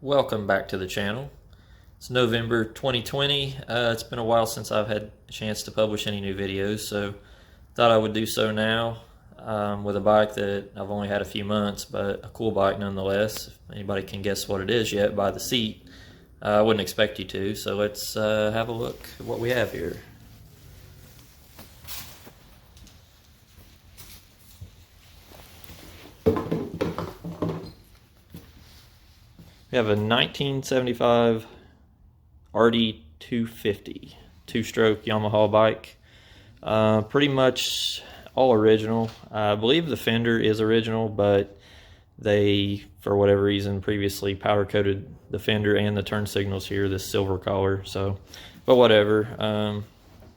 Welcome back to the channel. It's November 2020. It's been a while since I've had a chance to publish any new videos, so thought I would do so now with a bike that I've only had a few months, but a cool bike nonetheless. If anybody can guess what it is yet by the seat, I wouldn't expect you to, so let's have a look at what we have here. We have a 1975 RD250 two-stroke Yamaha bike. Pretty much all original. I believe the fender is original, but they, for whatever reason, previously powder coated the fender and the turn signals here, this silver color. So, but whatever.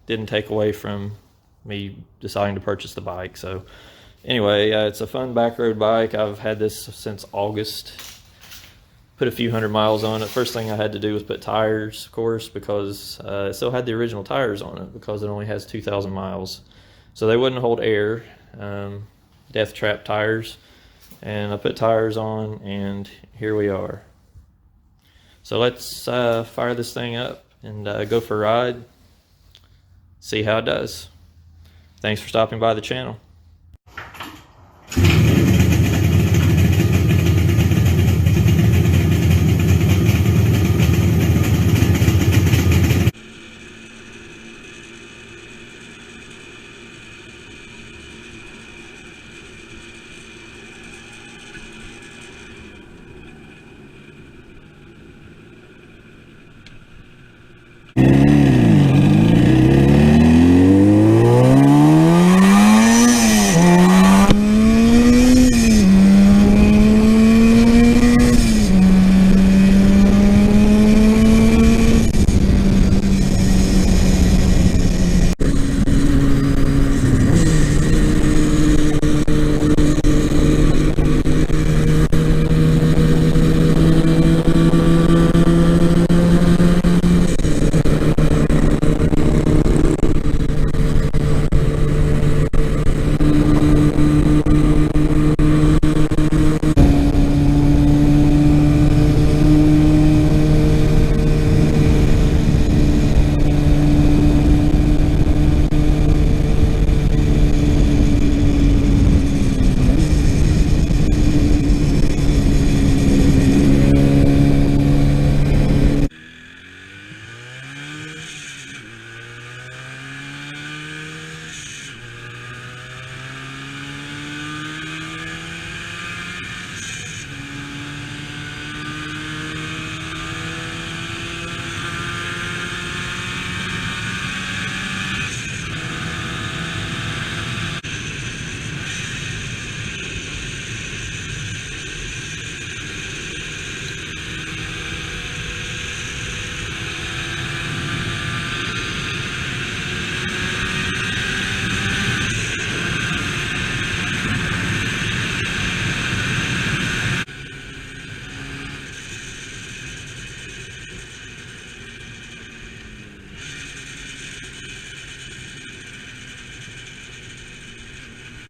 Didn't take away from me deciding to purchase the bike. So anyway, it's a fun back road bike. I've had this since August. Put a few hundred miles on it. First thing I had to do was put tires, of course, because it still had the original tires on it because it only has 2,000 miles. So they wouldn't hold air, death trap tires. And I put tires on, and here we are. So let's fire this thing up and go for a ride, see how it does. Thanks for stopping by the channel.